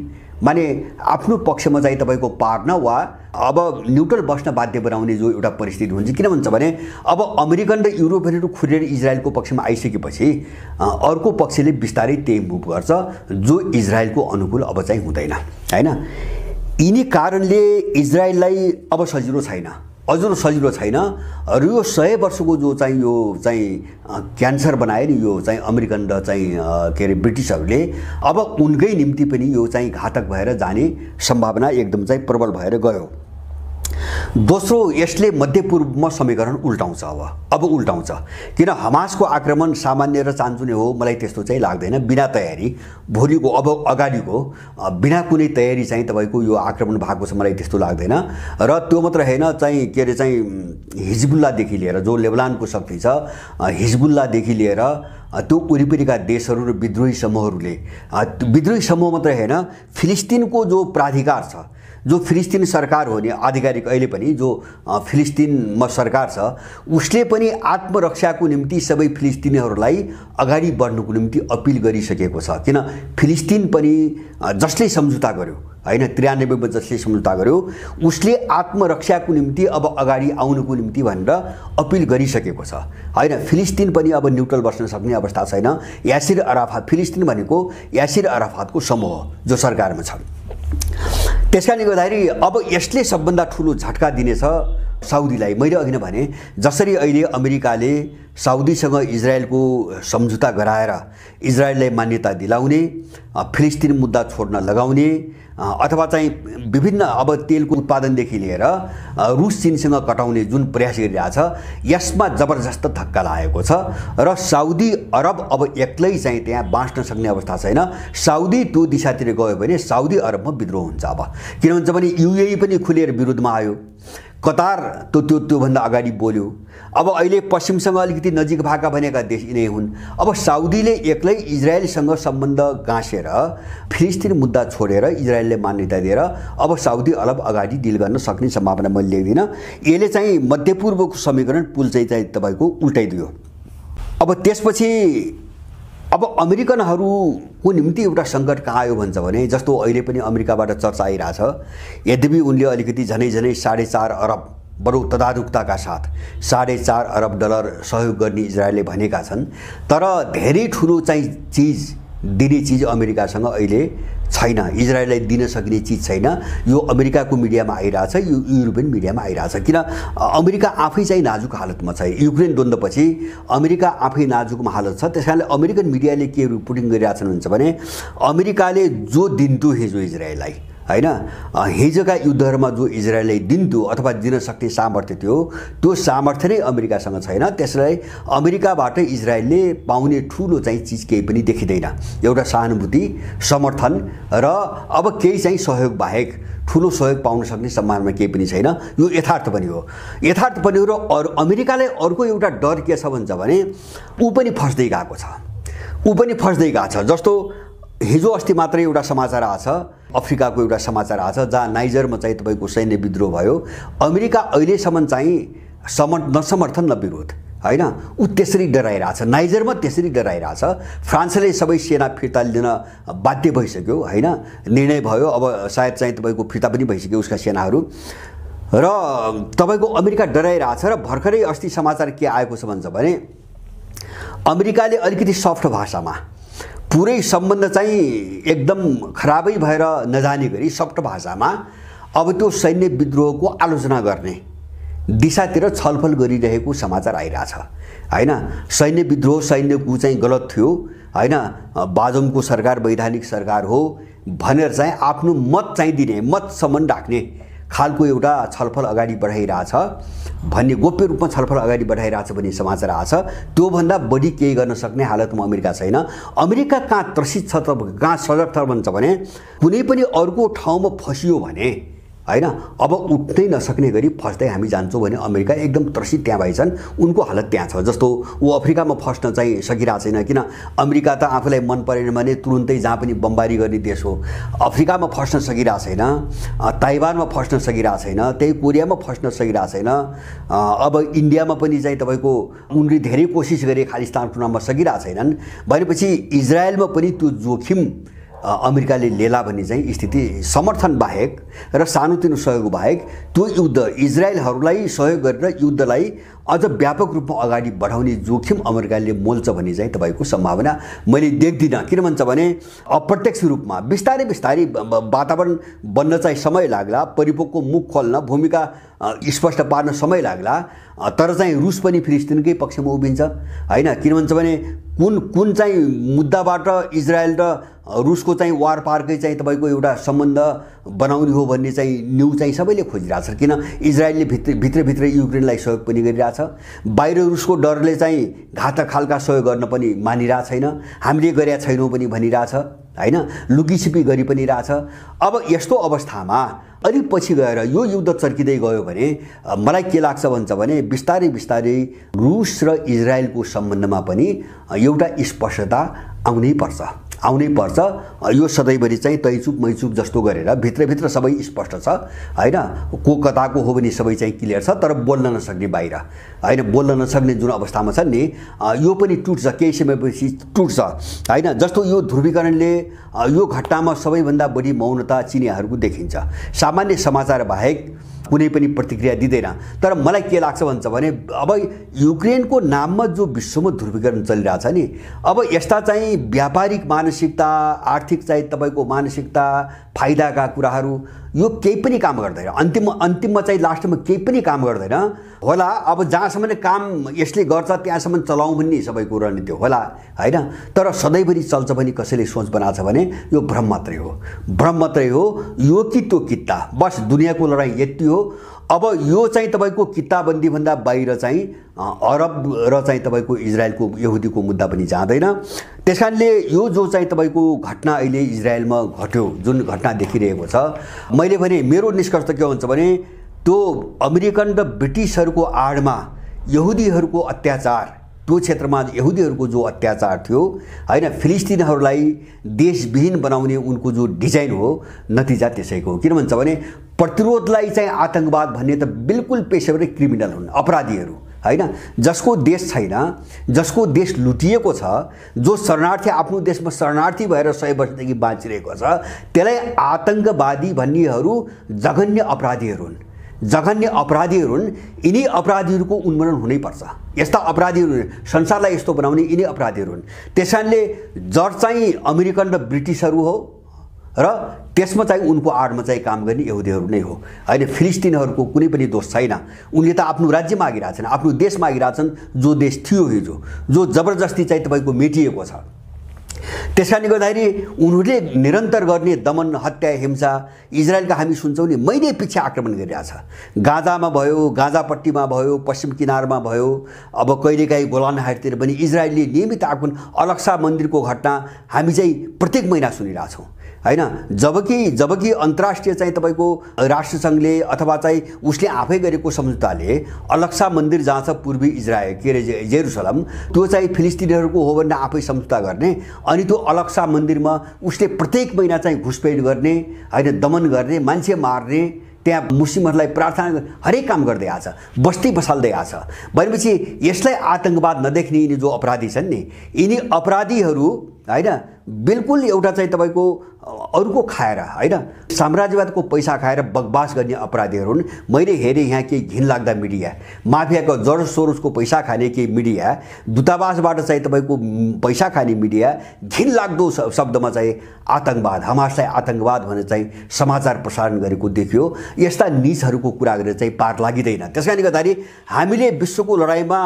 माने आफ्नो पक्षमा चाहिँ तपाईको पार्न वा अब न्युट्रल बस्न बाध्य बनाउने जो एउटा परिस्थिति हुन्छ। किन भन्छ भने अब अमेरिकन र युरोपियनहरू खुलेर इजरायलको पक्षमा आइसकेपछि अर्को पक्षले बिस्तारै त्यही मुभ गर्छ जो इजरायलको अनुकूल अब चाहिँ हुँदैन हैन। यिनी कारणले इजरायललाई अब सजिलो छैन, अझ सजिलो छैन। र यो 100 वर्षको जो चाहिँ यो चाहिँ क्यान्सर बनायो नि यो चाहिँ अमेरिकन र चाहिँ के अरे ब्रिटिसहरूले, अब उनकै निम्ति पनि यो चाहिँ घातक भएर जाने सम्भावना एकदम चाहिँ प्रबल भएर गयो। दोस्रो, यसले मध्यपूर्वमा समीकरण उल्टाउँछ। अब उल्टाउँछ किन हमासको आक्रमण सामान्य र चान्चुने हो मलाई त्यस्तो चाहिँ लाग्दैन। बिना तयारी भोलिको अब अगाडिको बिना कुनै तयारी चाहिँ तपाईको यो आक्रमण भएको छ मलाई त्यस्तो लाग्दैन। र त्यो मात्र हैन, चाहिँ के अरे चाहिँ हिजबुल्लादेखि लिएर जो लेबनानको शक्ति छ, हिजबुल्लादेखि लिएर त्यो वरिपरिका देशहरू र विद्रोही समूहहरूले, विद्रोही समूह मात्र हैन, फिलिस्तिनको जो प्राधिकार छ, जो फिलिस्तिन सरकार हो नि आधिकारिक अहिले पनि जो फिलिस्तिनमा सरकार छ, उसले पनि आत्मरक्षाको निम्ति सबै फिलिस्तिनीहरूलाई अगाडि बढ्नुको निम्ति अपिल गरिसकेको छ। किन फिलिस्तिन पनि जसले सम्झौता गर्यो हैन 93 मा जसले सम्झौता गर्यो उसले आत्मरक्षाको निम्ति अब अगाडि आउनुको निम्ति भनेर अपिल गरिसकेको छ हैन। फिलिस्तिन पनि अब न्युट्रल बस्न सक्ने अवस्था छैन। यासिर अराफात, फिलिस्तिन भनेको यासिर अराफातको समूह जो सरकारमा छ। त्यसकारणले गर्दाखेरि अब यसले सबभन्दा ठुलो झट्का दिनेछ साउदीलाई। मैले अघि नै भने जसरी अहिले अमेरिकाले साउदीसँग इजरायलको सम्झौता गराएर इजरायललाई मान्यता दिलाउने, फिलिस्तिन मुद्दा छोड्न लगाउने अथवा चाहिँ विभिन्न अब तेलको उत्पादनदेखि लिएर रुस चीनसँग कटाउने जुन प्रयास गरिरहेछ यसमा जबरजस्त धक्का लागेको छ र साउदी अरब अब एक्लै चाहिँ त्यहाँ बाँच्न सक्ने अवस्था छैन। साउदी त्यो दिशातिर गयो भने साउदी अरबमा विद्रोह हुन्छ। अब किन भन्छ भने युएई पनि खुलेर विरोधमा आयो, कतार त्योभन्दा अगाडि बोल्यो। अब अहिले पश्चिमसँग अलिकति नजिक भएका भनेका देश यिनै हुन्। अब साउदीले एक्लै इजरायलसँग सम्बन्ध गाँसेर फिलिस्तिन मुद्दा छोडेर इजरायलले मान्यता दिएर अब साउदी अरब अगाडि डिल गर्न सक्ने सम्भावना मैले देख्दिनँ। यसले चाहिँ मध्यपूर्वको समीकरण पुल चाहिँ तपाईँको उल्टाइदियो। अब त्यसपछि अब अमेरिकनहरूको निम्ति एउटा सङ्कट कहाँ आयो भन्छ भने जस्तो अहिले पनि अमेरिकाबाट चर्चा आइरहेछ। यद्यपि उनले अलिकति झनै 4.5 अरब बरु तदारुकताका साथ 4.5 अरब डलर सहयोग गर्ने इजरायलले भनेका छन्, तर धेरै ठुलो चाहिँ चिज दिने चिज अमेरिकासँग अहिले छैन। इजरायललाई दिन सकिने चिज छैन। यो अमेरिकाको मिडियामा आइरहेछ, यो युरोपियन मिडियामा आइरहेछ। किन अमेरिका आफै चाहिँ नाजुक हालतमा छ। युक्रेन द्वन्द्वपछि अमेरिका आफै नाजुकमा हालत छ। त्यसकारणले अमेरिकन मिडियाले के रिपोर्टिङ गरिरहेछन् भन्छ भने अमेरिकाले जो दिन्थ्यो हिजो इजरायललाई हैन, हिजोका युद्धहरूमा जो इजरायललाई दिन्थ्यो अथवा दिन सक्ने सामर्थ्य थियो त्यो सामर्थ्य नै अमेरिकासँग छैन। त्यसलाई अमेरिकाबाट इजरायलले पाउने ठुलो चाहिँ चिज केही पनि देखिँदैन। एउटा सहानुभूति, समर्थन र अब केही चाहिँ सहयोग बाहेक ठुलो सहयोग पाउन सक्ने सम्भावना केही पनि छैन। यो यथार्थ पनि हो। यथार्थ पनि हो र अमेरिकालाई अर्को एउटा डर के छ भन्छ भने ऊ पनि फस्दै गएको छ। जस्तो हिजो अस्ति मात्रै एउटा समाचार आछ, अफ्रिकाको एउटा समाचार आछ जहाँ नाइजरमा चाहिँ तपाईँको सैन्य विद्रोह भयो। अमेरिका अहिलेसम्म चाहिँ नसमर्थन न विरोध हैन, ऊ त्यसरी डराइरहेछ। नाइजरमा त्यसरी डराइरहेछ। फ्रान्सले सबै सेना फिर्ता लिन बाध्य भइसक्यो हैन, निर्णय भयो। अब सायद चाहिँ तपाईँको फिर्ता पनि भइसक्यो उसका सेनाहरू र तपाईँको अमेरिका डराइरहेछ। र भर्खरै अस्ति समाचार के आएको छ भन्छ भने अमेरिकाले अलिकति सफ्ट भाषामा पुरै सम्बन्ध चाहिँ एकदम खराबै भएर नजाने गरी सफ्ट भाषामा अब त्यो सैन्य विद्रोहको आलोचना गर्ने दिशातिर छलफल गरिरहेको समाचार आइरहेछ हैन। सैन्य विद्रोह सैन्यको चाहिँ गलत थियो हैन, बाजुमको सरकार वैधानिक सरकार हो भनेर चाहिँ आफ्नो मत चाहिँ दिने, मतसम्म राख्ने खालको एउटा छलफल अगाडि बढाइरहेछ भन्ने, गोप्य रूपमा छलफल अगाडि बढाइरहेछ भन्ने समाचार आछ। त्योभन्दा बढी केही गर्न सक्ने हालतमा अमेरिका छैन। अमेरिका कहाँ त्रसित छ त, कहाँ सजग छ भन्छ भने कुनै पनि अर्को ठाउँमा फसियो भने हैन अब उठ्नै नसक्ने गरी फस्दै हामी जान्छौँ भने अमेरिका एकदम त्रसित त्यहाँ भइछन्। उनको हालत त्यहाँ छ। जस्तो ऊ अफ्रिकामा फस्न चाहिँ सकिरहेको छैन। किन अमेरिका त आफूलाई मन परेन भने तुरुन्तै जहाँ पनि बमबारी गर्ने देश हो। अफ्रिकामा फस्न सकिरहेको छैन, ताइवानमा फस्न सकिरहेको छैन, त्यही कोरियामा फस्न सकिरहेको छैन। अब इन्डियामा पनि चाहिँ तपाईँको उनले धेरै कोसिस गरे खालिस्तान चुनावमा सकिरहेको छैनन् भनेपछि इजरायलमा पनि त्यो जोखिम अमेरिकाले लेला भन्ने चाहिँ स्थिति समर्थन बाहेक र सानोतिनो सहयोग बाहेक त्यो युद्ध इजरायलहरूलाई सहयोग गरेर युद्धलाई अझ व्यापक रूपमा अगाडि बढाउने जोखिम अमेरिकाले मोल्छ भन्ने चाहिँ तपाईँको सम्भावना मैले देख्दिनँ। किन भन्छ भने अप्रत्यक्ष रूपमा बिस्तारै वातावरण बन्न चाहिँ समय लाग्ला, परिपक्वको मुख खोल्न, भूमिका स्पष्ट पार्न समय लाग्ला, तर चाहिँ रुस पनि फिलिस्तिनकै पक्षमा उभिन्छ हैन। किन भन्छ भने कुन चाहिँ मुद्दाबाट इजरायल र रुसको चाहिँ वार पारकै चाहिँ तपाईँको एउटा सम्बन्ध बनाउने हो भन्ने चाहिँ न्युज चाहिँ सबैले खोजिरहेछ। किन इजरायलले भित्रभित्र युक्रेनलाई सहयोग पनि गरिरहेछ, बाहिर रुसको डरले चाहिँ घातक खालका सहयोग गर्न पनि मानिरहेको छैन, हामीले गरेका छैनौँ पनि भनिरहेछ हैन, लुकीछिपी गरी पनि रहेछ। अब यस्तो अवस्थामा अलि पछि गएर यो युद्ध चर्किँदै गयो भने मलाई के लाग्छ भन्छ भने बिस्तारै रुस र इजरायलको सम्बन्धमा पनि एउटा स्पष्टता आउनै पर्छ आउनै पर्छ। यो सधैँभरि चाहिँ तैचुक मैचुक जस्तो गरेर भित्रभित्र सबै स्पष्ट छ हैन, को कताको हो भने सबै चाहिँ क्लियर छ, तर बोल्न नसक्ने बाहिर हैन, बोल्न नसक्ने जुन अवस्थामा छन् नि यो पनि टुट्छ, केही समयपछि टुट्छ हैन। जस्तो यो ध्रुवीकरणले यो घटनामा सबैभन्दा बढी मौनता चिनियाहरूको देखिन्छ, सामान्य समाचार बाहेक कुनै पनि प्रतिक्रिया दिँदैन। तर मलाई के लाग्छ भन्छ भने अब युक्रेनको नाममा जो विश्वमा ध्रुवीकरण चलिरहेछ नि, अब यस्ता चाहिँ व्यापारिक मानसिकता, आर्थिक चाहिँ तपाईँको मानसिकता, फाइदाका कुराहरू यो केही पनि काम गर्दैन। अन्तिममा चाहिँ लास्टमा केही पनि काम गर्दैन होला। अब जहाँसम्म काम यसले गर्छ त्यहाँसम्म चलाउँ भन्ने सबैको रणनीति होला हैन। तर सधैँभरि चल्छ भने कसैले सोच बनाएको छ भने यो भ्रम मात्रै हो, भ्रम मात्रै हो। यो कि त्यो किता, बस दुनियाँको लडाइँ यति हो। अब यो चाहिँ तपाईँको किताबन्दीभन्दा बाहिर चाहिँ अरब र चाहिँ तपाईँको इजरायलको यहुदीको मुद्दा पनि जाँदैन। त्यस कारणले यो जो चाहिँ तपाईँको घटना अहिले इजरायलमा घट्यो, जुन घटना देखिरहेको छ, मैले भने मेरो निष्कर्ष के हुन्छ भने त्यो अमेरिकन र ब्रिटिसहरूको आडमा यहुदीहरूको अत्याचार, त्यो क्षेत्रमा यहुदीहरूको जो अत्याचार थियो हैन, फिलिस्तिनीहरूलाई देशविहीन बनाउने उनको जो डिजाइन हो, नतिजा त्यसैको हो। किन भन्छ भने प्रतिरोधलाई चाहिँ आतंकवाद भन्ने त बिल्कुल पेशेवरै क्रिमिनल हुन्, अपराधीहरू हैन। जसको देश छैन, जसको देश लुटिएको छ, जो शरणार्थी आफ्नो देशमा शरणार्थी भएर 100 वर्षदेखि बाँचिरहेको छ, त्यसलाई आतंकवादी भन्नेहरू जघन्य अपराधीहरू हुन्, जघन्य अपराधीहरू हुन्। यिनी अपराधीहरूको उन्मूलन हुनैपर्छ। यस्ता अपराधीहरू, संसारलाई यस्तो बनाउने यिनी अपराधीहरू हुन्। त्यसैले जड चाहिँ अमेरिकन र ब्रिटिसहरू हो र त्यसमा चाहिँ उनको आडमा चाहिँ काम गर्ने यहुदीहरू नै हो हैन। फिलिस्तिनीहरूको कुनै पनि दोष छैन। उनले त आफ्नो राज्य मागिरहेछन्, आफ्नो देश मागिरहेछन्, जो देश थियो हिजो, जो जबरजस्ती चाहिँ तपाईँको मेटिएको छ। त्यसकारणले गर्दाखेरि उनीहरूले निरन्तर गर्ने दमन, हत्या, हिंसा, इजरायलका हामी सुन्छौँ नि महिने पछि आक्रमण गरिरहेछ। गाजामा भयो, गाजापट्टीमा भयो, पश्चिम किनारमा भयो, अब कहिलेकाहीँ गोलान हाइटतिर पनि इजरायलले नियमित आक्रमण, अलक्सा मन्दिरको घटना हामी चाहिँ प्रत्येक महिना सुनिरहेछौँ हैन। जबकि अन्तर्राष्ट्रिय चाहिँ तपाईँको राष्ट्रसङ्घले अथवा चाहिँ उसले आफै गरेको सम्झौताले अलक्सा मन्दिर जहाँ छ पूर्वी इजरायल के अरे जेरुसलम, त्यो चाहिँ फिलिस्तिनीहरूको हो भनेर आफै सम्झौता गर्ने, अनि त्यो अलक्सा मन्दिरमा उसले प्रत्येक महिना चाहिँ घुसपैठ गर्ने हैन, दमन गर्ने, मान्छे मार्ने, त्यहाँ मुस्लिमहरूलाई प्रार्थना, हरेक काम गर्दै आछ, बस्ती बसाल्दै आछ। भनेपछि यसलाई आतंकवाद नदेख्ने यिनी जो अपराधी छन् नि, यिनी अपराधीहरू हैन बिल्कुल एउटा चाहिँ तपाईँको अरूको खाएर हैन, साम्राज्यवादको पैसा खाएर बकवास गर्ने अपराधीहरू हुन्। मैले हेरेँ यहाँ केही घिनलाग्दा मिडिया, माफियाको जर्ज सोरोसको पैसा खाने केही मिडिया, दूतावासबाट चाहिँ तपाईँको पैसा खाने मिडिया, घिनलाग्दो शब्दमा चाहिँ आतंकवाद, हमासलाई आतंकवाद भनेर चाहिँ समाचार प्रसारण गरेको देखियो। यस्ता निजहरूको कुरा गरेर चाहिँ पार लागिँदैन। त्यसकारणले गर्दाखेरि हामीले विश्वको लडाइँमा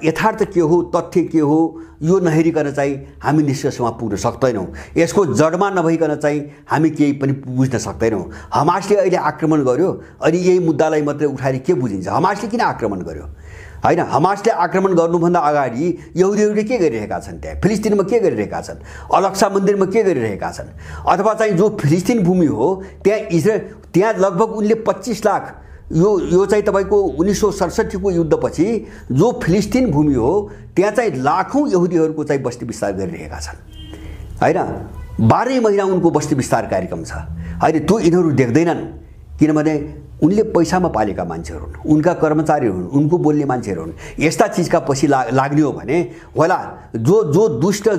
यथार्थ के हो, तथ्य के हो, यो नहेरिकन चाहिँ हामी निष्कर्षमा पुग्न सक्दैनौँ। यसको जडमा नभइकन चाहिँ हामी केही पनि बुझ्न सक्दैनौँ। हमासले अहिले आक्रमण गर्यो, अनि यही मुद्दालाई मात्रै उठाएर के बुझिन्छ? हमासले किन आक्रमण गर्यो हैन? हमासले आक्रमण गर्नुभन्दा अगाडि यहुदीहरूले के गरिरहेका छन्, त्यहाँ फिलिस्तिनमा के गरिरहेका छन्, अलक्सा मन्दिरमा के गरिरहेका छन्, अथवा चाहिँ जो फिलिस्तिन भूमि हो त्यहाँ लगभग उनले 25 लाख, यो चाहिँ तपाईँको 1967 को युद्धपछि जो फिलिस्तिन भूमि हो त्यहाँ चाहिँ लाखौँ यहुदीहरूको चाहिँ बस्ती विस्तार गरिरहेका छन् हैन। 12 महिना उनको बस्ती विस्तार कार्यक्रम छ हैन। त्यो यिनीहरू देख्दैनन्, किनभने उनले पैसामा पालेका मान्छेहरू हुन्, उनका कर्मचारी हुन्, उनको बोल्ने मान्छेहरू हुन्। यस्ता चिजका पछि लाग्ने हो भने होला जो दुष्ट,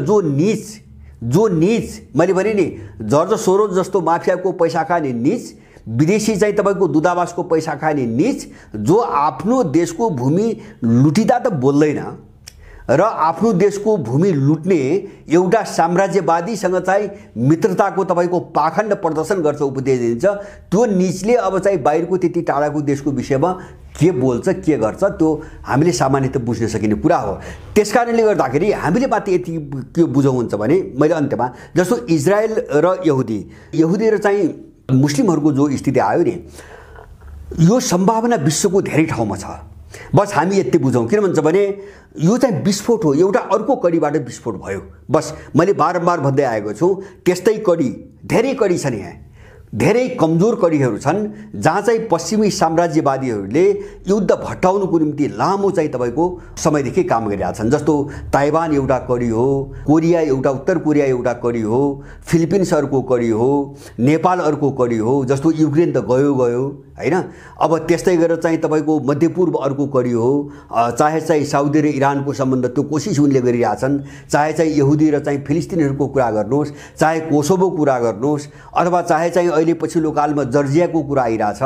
जो नीच, मैले भने नि जर्ज सोरोस जस्तो माफियाको पैसा खाने नीच, विदेशी चाहिँ तपाईँको दूतावासको पैसा खाने नीच, जो आफ्नो देशको भूमि लुटिँदा त बोल्दैन र आफ्नो देशको भूमि लुट्ने एउटा साम्राज्यवादीसँग चाहिँ मित्रताको तपाईँको पाखण्ड प्रदर्शन गर्छ, उपदेश दिन्छ। त्यो नीचले अब चाहिँ बाहिरको त्यति टाढाको देशको विषयमा के बोल्छ, के गर्छ, त्यो हामीले सामान्यतः बुझ्न सकिने कुरा हो। त्यस कारणले गर्दाखेरि हामीले मात्र यति के बुझौँ हुन्छ भने, मैले अन्त्यमा जस्तो इजरायल र यहुदी र चाहिँ मुस्लिमहरूको जो स्थिति आयो नि, यो सम्भावना विश्वको धेरै ठाउँमा छ। बस हामी यति बुझौँ। किन भन्छ भने यो चाहिँ विस्फोट हो, एउटा अर्को कडीबाट विस्फोट भयो। बस मैले बारम्बार भन्दै आएको छु, त्यस्तै कडी, धेरै कडी छन् यहाँ। धेरै कमजोर कडीहरू छन् जहाँ चाहिँ पश्चिमी साम्राज्यवादीहरूले युद्ध भट्टाउनुको निम्ति लामो चाहिँ तपाईँको समयदेखि काम गरिरहेका छन्। जस्तो ताइवान एउटा कडी हो, कोरिया एउटा, उत्तर कोरिया एउटा कडी हो, फिलिपिन्स अर्को कडी हो, नेपाल अर्को कडी हो। जस्तो युक्रेन त गयो हैन। अब त्यस्तै गरेर चाहिँ तपाईँको मध्यपूर्व अर्को कडी हो। चाहे चाहिँ साउदी र इरानको सम्बन्ध त्यो कोसिस उनले गरिरहेछन्, चाहे चाहिँ यहुदी र चाहिँ फिलिस्तिनीहरूको कुरा गर्नुहोस्, चाहे कोसोभो कुरा गर्नुहोस्, अथवा चाहे चाहिँ अहिले पछिल्लो कालमा जर्जियाको कुरा आइरहेछ,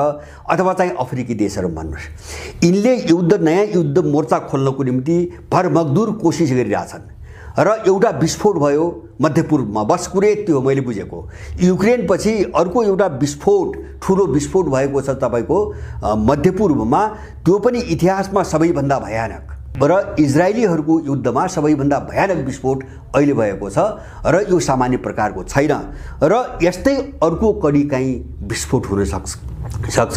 अथवा चाहिँ अफ्रिकी देशहरू भन्नुहोस्। यिनले नयाँ युद्ध मोर्चा खोल्नको निम्ति भरमगदुर कोसिस गरिरहेछन् र एउटा विस्फोट भयो मध्यपूर्वमा। बस कुरै यति हो मैले बुझेको। युक्रेन पछि अर्को एउटा विस्फोट, ठुलो विस्फोट भएको छ तपाईँको मध्यपूर्वमा, त्यो पनि इतिहासमा सबैभन्दा भयानक र इजरायलीहरूको युद्धमा सबैभन्दा भयानक विस्फोट अहिले भएको छ र यो सामान्य प्रकारको छैन। र यस्तै अर्को कडी कहीँ विस्फोट हुन सक्छ,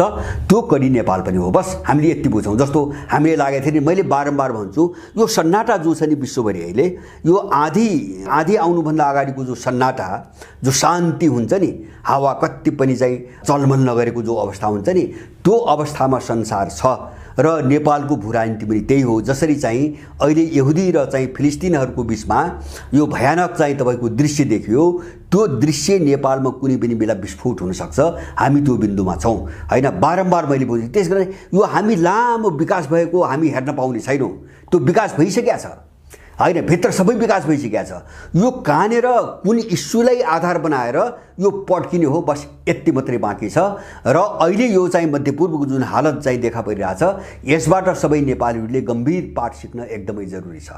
त्यो कडी नेपाल पनि हो। बस हामीले यति बुझौँ। जस्तो हामीले लागेको थियो नि, मैले बारम्बार भन्छु, यो सन्नाटा जो छ नि विश्वभरि अहिले, यो आधी आउनुभन्दा अगाडिको जो सन्नाटा, जो शान्ति हुन्छ नि, हावा कति पनि चाहिँ चलमल नगरेको जो अवस्था हुन्छ नि, त्यो अवस्थामा संसार छ। र नेपालको भूराजनीति पनि त्यही हो। जसरी चाहिँ अहिले यहुदी र चाहिँ फिलिस्तिनहरूको बिचमा यो भयानक चाहिँ तपाईँको दृश्य देखियो, त्यो दृश्य नेपालमा कुनै पनि बेला विस्फोट हुनसक्छ। हामी त्यो बिन्दुमा छौँ हैन। बारम्बार मैले बुझेँ। त्यसकारण यो हामी लामो विकास भएको हामी हेर्न पाउने छैनौँ। त्यो विकास भइसकेको छ हैन, भित्र सबै विकास भइसकेको छ। यो कहाँनिर कुन इस्युलाई आधार बनाएर यो पड्किने हो, बस यति मात्रै बाँकी छ। र अहिले यो चाहिँ मध्यपूर्वको जुन हालत चाहिँ देखा परिरहेछ, यसबाट सबै नेपालीहरूले गम्भीर पाठ सिक्न एकदमै जरुरी छ।